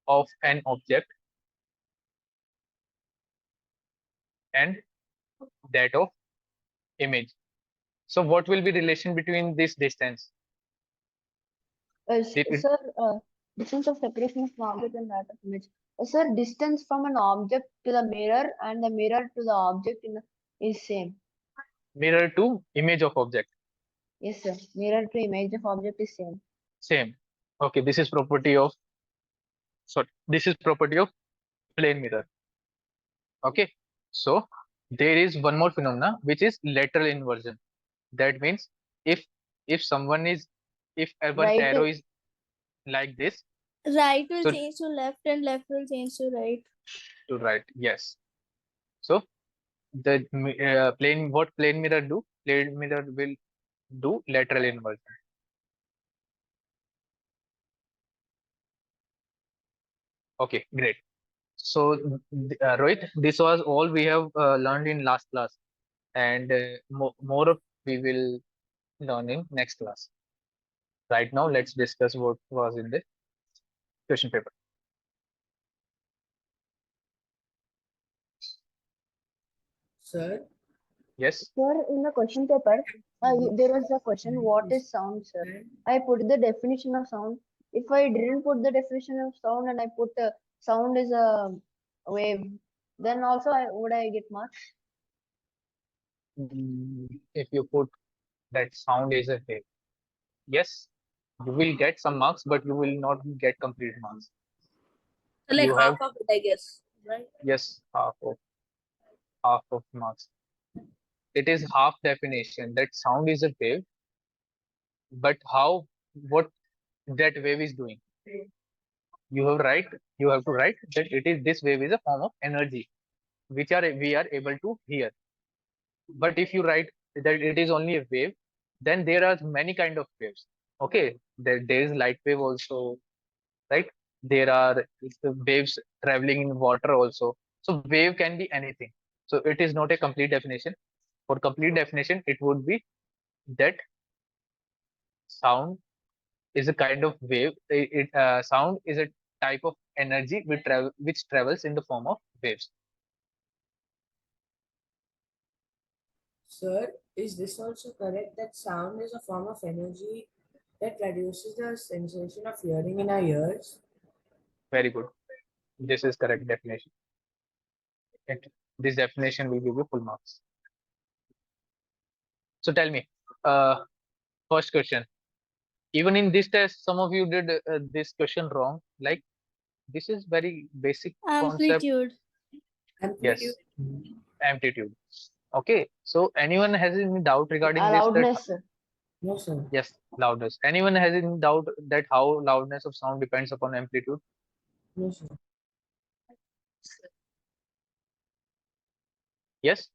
of an object and that of image. So what will be relation between this distance? Sir, distance of separation of an object and that of image. Sir, distance from an object to the mirror and the mirror to the object is same. Mirror to image of object. Yes, sir. Mirror to image of object is same. Same. Okay, this is property of plane mirror. Okay, so there is one more phenomena which is lateral inversion. That means if one Right. arrow is like this, Right will so change to left and left will change to right. to right, yes. So the plane mirror do? Plane mirror will do lateral inversion. Okay, great. So Rohit, this was all we have learned in last class, and more of we will learn in next class. Right now, let's discuss what was in the question paper. Sir, Yes. Sir, in the question paper, there was a question, what is sound, sir? I put the definition of sound. If I didn't put the definition of sound and I put sound is a wave, then also would I get marks? If you put that sound is a wave, yes, you will get some marks, but you will not get complete marks. so like You half have of it, I guess, right? yes, half of marks. It is half definition that sound is a wave, but what that wave is doing. You have to write that this wave is a form of energy which we are able to hear. But if you write that it is only a wave, then there are many kind of waves. Okay, there is light wave also, right? There are waves traveling in water also. So wave can be anything. So it is not a complete definition. For complete definition, it would be that sound is a kind of wave. Sound is a type of energy which travels in the form of waves. Sir, is this also correct that sound is a form of energy that reduces the sensation of hearing in our ears? Very good. This is correct definition. This definition will give you full marks. So tell me, first question. Even in this test, some of you did this question wrong. Like this is very basic concept. Amplitude. Yes, amplitude. Okay. So anyone has any doubt regarding this? Loudness, sir. No, sir. Yes, loudness. Anyone has any doubt that how loudness of sound depends upon amplitude? No, sir. Yes.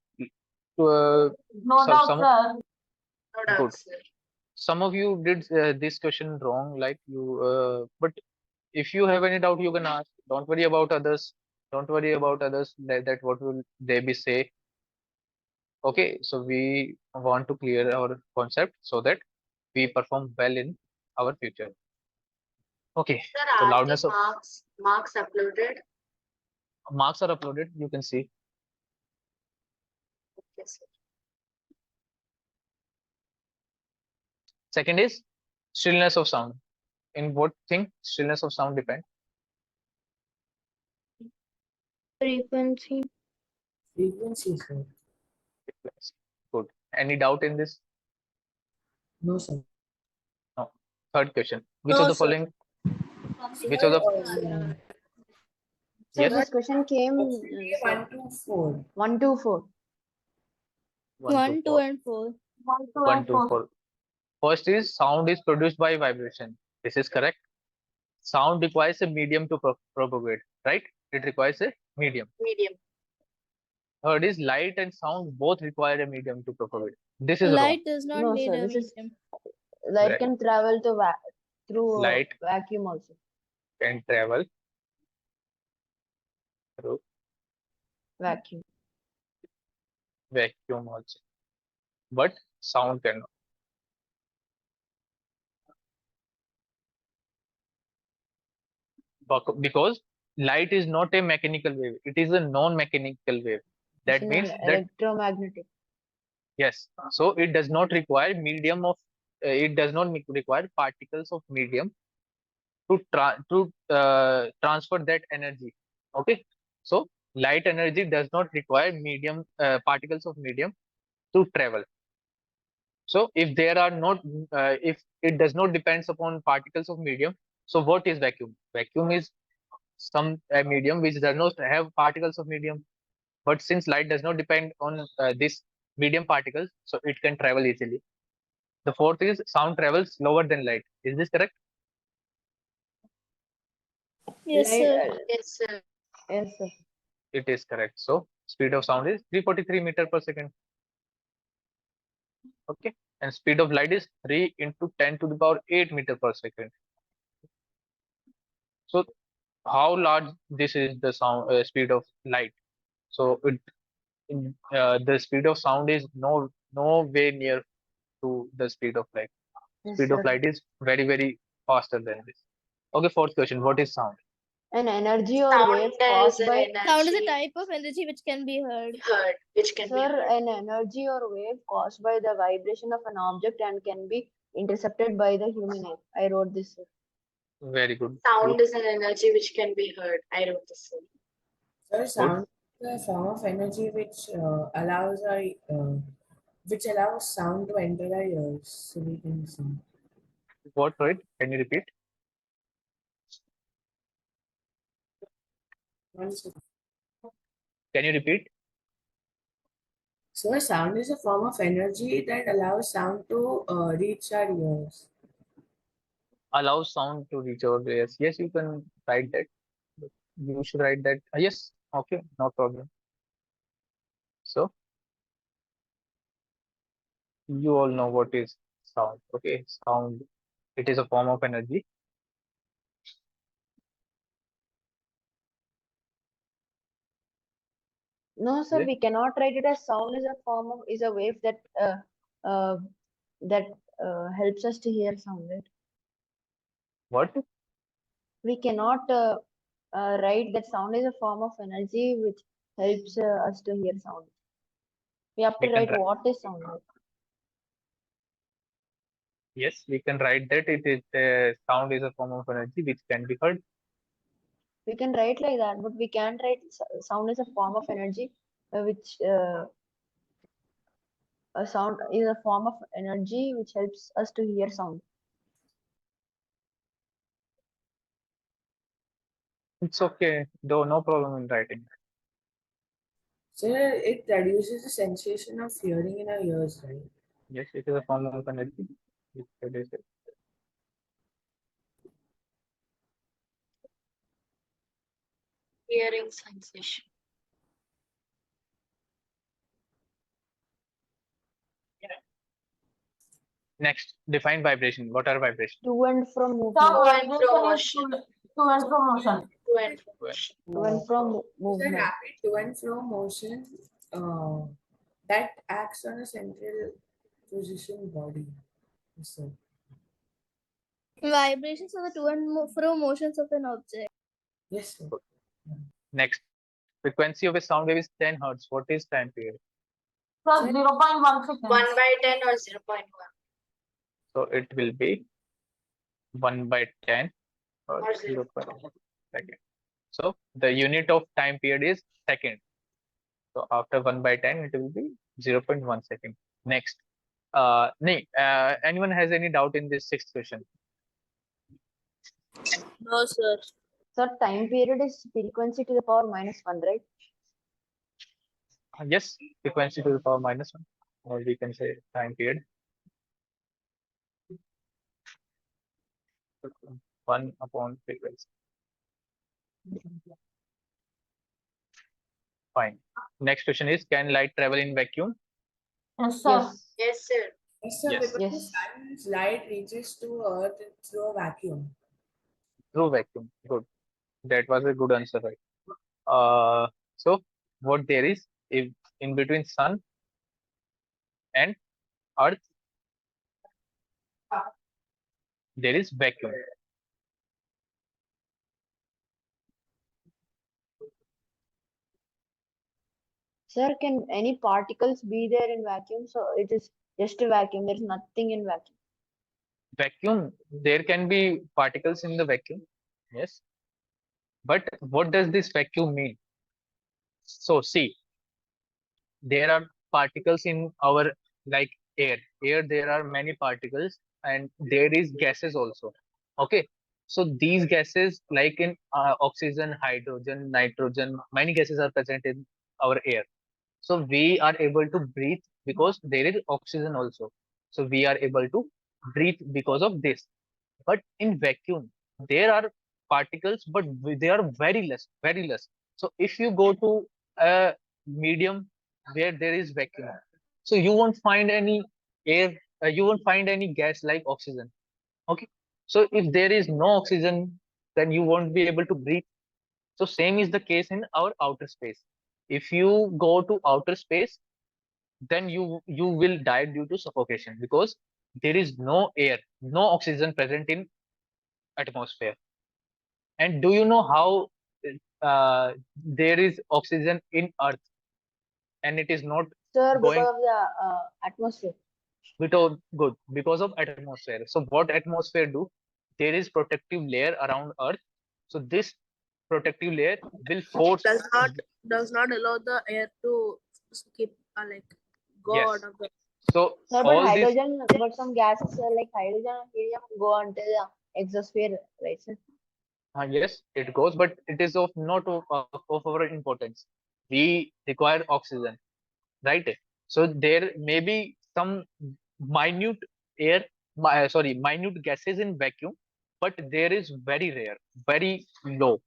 No doubt, sir. Good. Some of you did this question wrong, like but if you have any doubt, you can ask. Don't worry about others. Don't worry about others that what will they be say. Okay, so we want to clear our concept so that we perform well in our future. Okay, so loudness of marks uploaded. Marks are uploaded. You can see. Yes. Second is stillness of sound. In what thing stillness of sound depend? Frequency. Frequency, sir. Good. Any doubt in this? No, sir. No. Third question. Which No, of the sir. following? Which of the? Yeah. So Yes. this question came Option A, 1 to 4. 1 to 4. 1, 2, and 4. 1, 2, 1 and to 4. 4. First is sound is produced by vibration. This is correct. Sound requires a medium to propagate, right? It requires a medium. Third is light and sound both require a medium to propagate. This is wrong. Light does not No, need sir, a this is medium. light Right. can travel to through Light vacuum also. can travel through Vacuum. vacuum also, but sound cannot. Because light is not a mechanical wave, it is a non-mechanical wave. That It's means an that electromagnetic. yes, so it does not require medium of it does not require particles of medium to transfer that energy. Okay, so light energy does not require medium particles of medium to travel. So if there are not if it does not depends upon particles of medium, so what is vacuum? Vacuum is some medium which does not have particles of medium, but since light does not depend on this medium particles, so it can travel easily. The fourth is sound travels slower than light. Is this correct? Yes, Light, sir. Yes, sir. yes, sir. It is correct. So speed of sound is 343 meter per second. Okay, and speed of light is 3 into 10 to the power 8 meter per second. So how large this is the sound speed of light? So the speed of sound is no way near to the speed of light. Yes, Speed of sir. light is very faster than this. Okay, fourth question. What is sound? An energy or Sound wave is caused an by Sound is a energy type of energy which can be heard. which can be Sir, heard. an energy or wave caused by the vibration of an object and can be intercepted by the human eye. I wrote this, sir. Very good. Sound is an energy which can be heard. I wrote this. Sir, sound is a form of energy which allows sound to enter our ears so we can listen. What, right? Can you repeat? One second. Can you repeat? So sound is a form of energy that allows sound to reach our ears. Allow sound to reach our ears. Yes, you can write that. You should write that. Yes, okay, no problem. So you all know what is sound. Okay, sound. It is a form of energy. No, sir, Yes. we cannot write it as sound is a form of is a wave that uh, that helps us to hear sound. Right? What? We cannot write that sound is a form of energy which helps us to hear sound. We have to We can write what is sound. Right? Yes, we can write that it is sound is a form of energy which can be heard. We can write like that, but we can't write sound is a form of energy which a sound is a form of energy which helps us to hear sound. It's okay, though no problem in writing. So it reduces the sensation of hearing in our ears, right? Yes, it is a form of energy. It is. Hearing sensation. Next, define vibration. What are vibrations? To and from So movement. vibration is to and from motion. To and from motion. To and from It's a movement. rapid to and fro motion that acts on a central position body. So, Vibrations are the to and fro motions of an object. yes, sir. Next, frequency of a sound wave is 10 hertz. What is time period? So 0.1 seconds. 1/10 or 0.1 So it will be 1/10 or or 0. 0.1 second. So the unit of time period is second. So after 1 by 10, it will be 0.1 second. Next. Anyone has any doubt in this sixth question? No, sir. Sir, time period is frequency to the power -1, right? Yes, frequency to the power -1, or we can say time period. 1 upon frequency. Fine. Next question is, can light travel in vacuum? Yes, sir. Yes. Yes, sir. Yes, sir, Yes. because the Yes. sun's light reaches to Earth through a vacuum. Through vacuum. Good. That was a good answer, right? So what there is, if in between sun and earth, there is vacuum. Sir, can any particles be there in vacuum? So it is just a vacuum. There is nothing in vacuum. Vacuum, there can be particles in the vacuum. Yes. But what does this vacuum mean? So see, there are particles in our like air. There are many particles, and there is gases also. Okay. So these gases, like in oxygen, hydrogen, nitrogen, many gases are present in our air. So we are able to breathe because there is oxygen also. So we are able to breathe because of this. But in vacuum, there are particles, but they are very less, very less. So if you go to a medium where there is vacuum, so you won't find any air, you won't find any gas like oxygen. Okay. So if there is no oxygen, then you won't be able to breathe. So same is the case in our outer space. If you go to outer space, then you will die due to suffocation because there is no air, no oxygen present in atmosphere. And do you know how there is oxygen in Earth and it is not Sir, going because of the atmosphere. without good because of atmosphere? So what atmosphere do? There is protective layer around Earth. So this protective layer will force. Does not allow the air to skip like go Yes. out of the. So Sir, but all this. hydrogen, but some gases like hydrogen and helium go onto the exosphere, right, sir? Yes, it goes, but it is of not of our importance. We require oxygen, right? So there may be some minute air, minute gases in vacuum, but there is very rare, very low.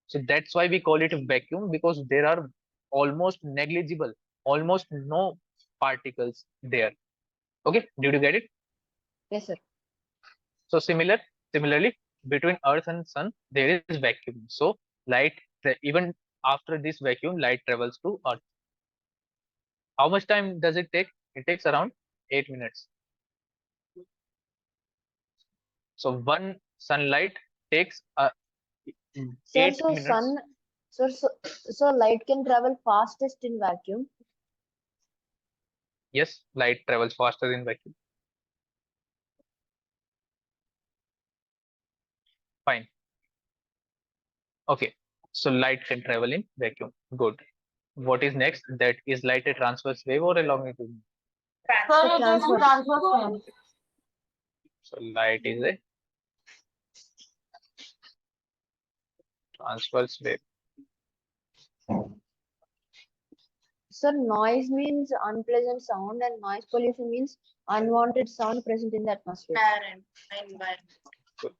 So that's why we call it a vacuum, because there are almost negligible, almost no particles there. Okay, did you get it? Yes, sir. So similarly, between Earth and Sun, there is vacuum. So light, even after this vacuum, light travels to Earth. How much time does it take? It takes around 8 minutes. So one sunlight takes Sir, 8 so minutes. so light can travel fastest in vacuum. Yes, light travels faster in vacuum. Fine. Okay. So light can travel in vacuum. Good. What is next? That is light a transverse wave or a longitudinal? Sir, it is transfer. transverse wave. So light is a transverse wave. Sir, noise means unpleasant sound and noise pollution means unwanted sound present in the atmosphere. Environment. Good.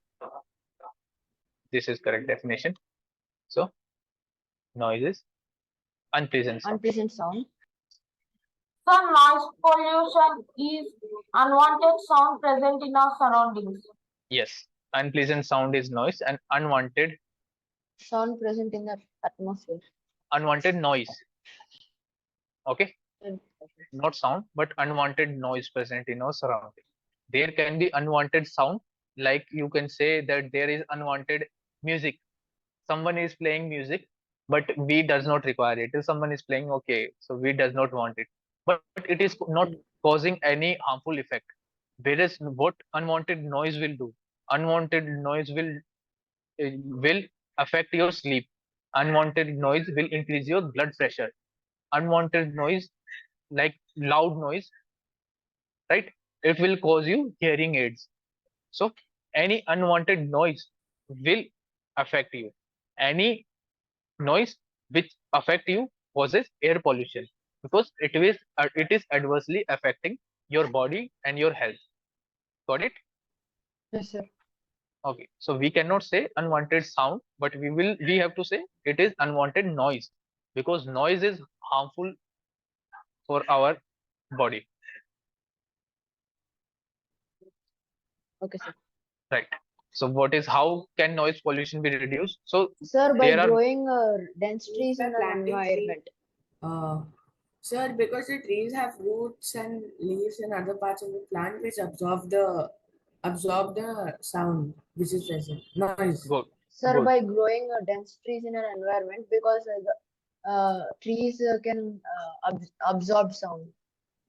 This is correct definition. So noise is unpleasant sound. Unpleasant sound. Sir, noise pollution is unwanted sound present in our surroundings. Yes, unpleasant sound is noise, and unwanted Sound present in the atmosphere. noise. Okay, Mm. not sound, but unwanted noise present in our surrounding. There can be unwanted sound, like you can say that there is unwanted music. Someone is playing music, but we does not require it. If someone is playing, okay, so we does not want it, but it is not causing any harmful effect. Whereas what unwanted noise will do, unwanted noise will affect your sleep. Unwanted noise will increase your blood pressure. Unwanted noise, like loud noise, right? It will cause you hearing aids. So any unwanted noise will affect you. Any noise which affect you causes air pollution, because it is adversely affecting your body and your health. Got it? Yes, sir. Okay. So we cannot say unwanted sound, but we have to say it is unwanted noise, because noise is harmful for our body. Okay, sir. Right. So how can noise pollution be reduced? So Sir, by there are growing dense trees By in an planting trees. environment. Sir, because the trees have roots and leaves and other parts of the plant which absorb the sound which is present, noise. good. Sir, Good. by growing dense trees in an environment, because the trees can absorb sound.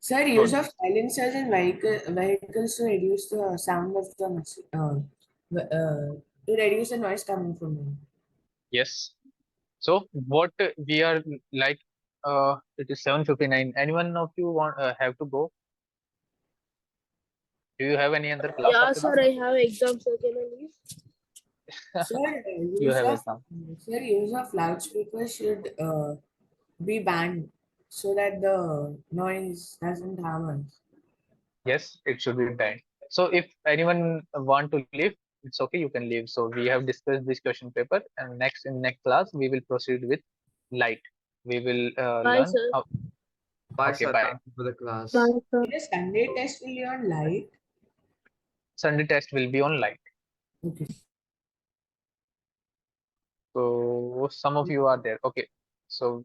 Sir, use of silencers in vehicles to reduce the sound of the to reduce the noise coming from them. Yes. So what we are like, it is 7:59. Anyone of you have to go? Do you have any other class Yeah, after sir, this? I have exams. So can I leave? Sir, You have exam. use of loudspeakers should be banned so that the noise doesn't harm us. Yes, it should be banned. So if anyone want to leave, it's okay. You can leave. So we have discussed this question paper, and next class we will proceed with light. We will Bye, learn. sir. Bye, Okay, sir. bye. Thank you for the class. Bye, sir. The Sunday test will be on light. Sunday test will be on light. Okay. So some of you are there. Okay. So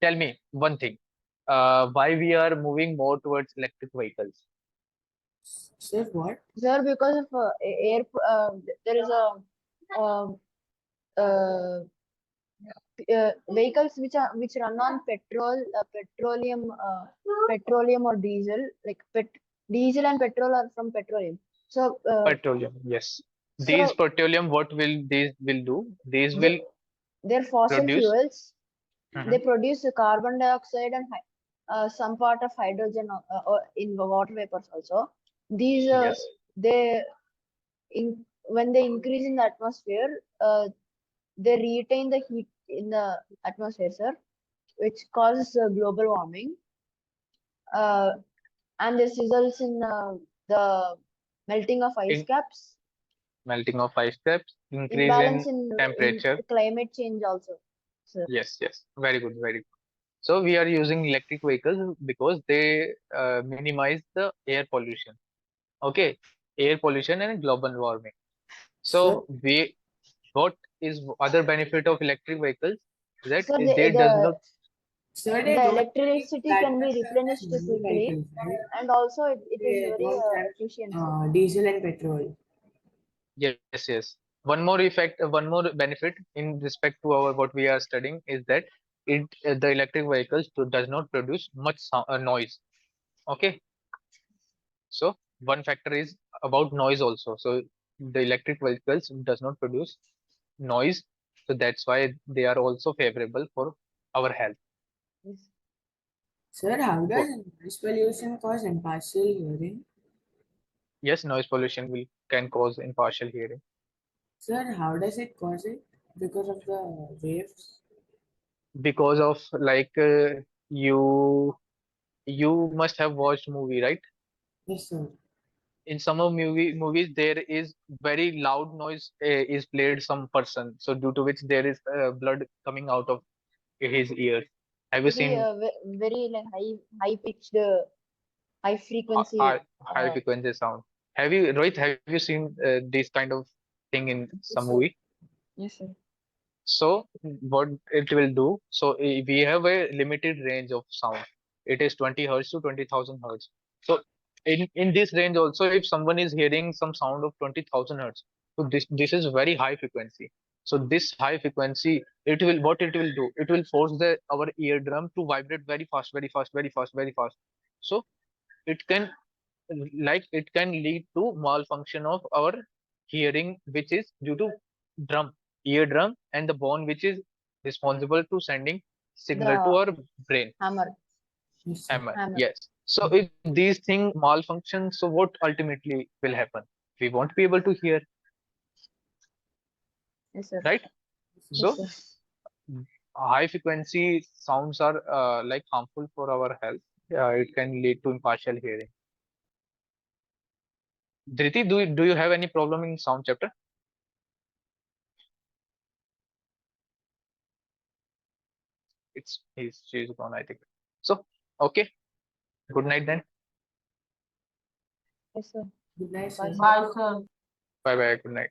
tell me one thing. Why we are moving more towards electric vehicles? Sir, what? Sir, because of air, there is a vehicles which run on petroleum or diesel, like diesel and petrol are from petroleum. So Petroleum, yes. These so petroleum, what will these will do? These will they're fossil produce. fuels. Mhm. They produce carbon dioxide and some part of hydrogen in the water vapors also. These Yes. they when they increase in the atmosphere, they retain the heat in the atmosphere, sir, which causes global warming. And this results in the melting of ice In caps, melting of ice caps, increase imbalance in in temperature. climate change also, sir. Yes, yes. Very good, very good. So we are using electric vehicles because they minimize the air pollution. Okay, air pollution and global warming. Sir, So what is other benefit of electric vehicles? That So they does not. sir, they the don't take electricity that can be much time as replenished normal quickly, vehicles, right? and also it is They very don't have efficient, sir. diesel and petrol. Yes, yes. One more effect, one more benefit in respect to our what we are studying is that the electric vehicles does not produce much noise. Okay, so one factor is about noise also. So the electric vehicles does not produce noise, so that's why they are also favorable for our health. Yes. Sir, how Good. does noise pollution cause impartial hearing? Yes, noise pollution will can cause impartial hearing Sir, how does it cause it? Because of the waves? because of like you must have watched movie, right? Yes, sir. In some of movies there is very loud noise is played some person, so due to which there is blood coming out of his ears. Have you Very seen very like high pitched, high frequency. high frequency sound? Have you seen this kind of thing in some Yes, sir. movie? Yes, sir. So what it will do, so we have a limited range of sound. It is 20 hertz to 20,000 hertz. So in this range also, if someone is hearing some sound of 20,000 hertz, so this is very high frequency. So this high frequency, it will what it will do? It will force the our eardrum to vibrate very fast, very fast, very fast, very fast. So it can it can lead to malfunction of our hearing, which is due to drum eardrum and the bone which is responsible to sending signal to The our brain. hammer. Yes, sir. Hammer. Hammer. Yes. So if these things malfunction, so what ultimately will happen? We won't be able to hear, Yes, sir. right? Yes, So sir. high frequency sounds are like harmful for our health. It can lead to impartial hearing. Dhriti, do you have any problem in sound chapter? She's gone, I think. So okay. Good night then. Yes, sir. Good night, Bye, sir. sir. Bye, sir. Bye bye. Good night.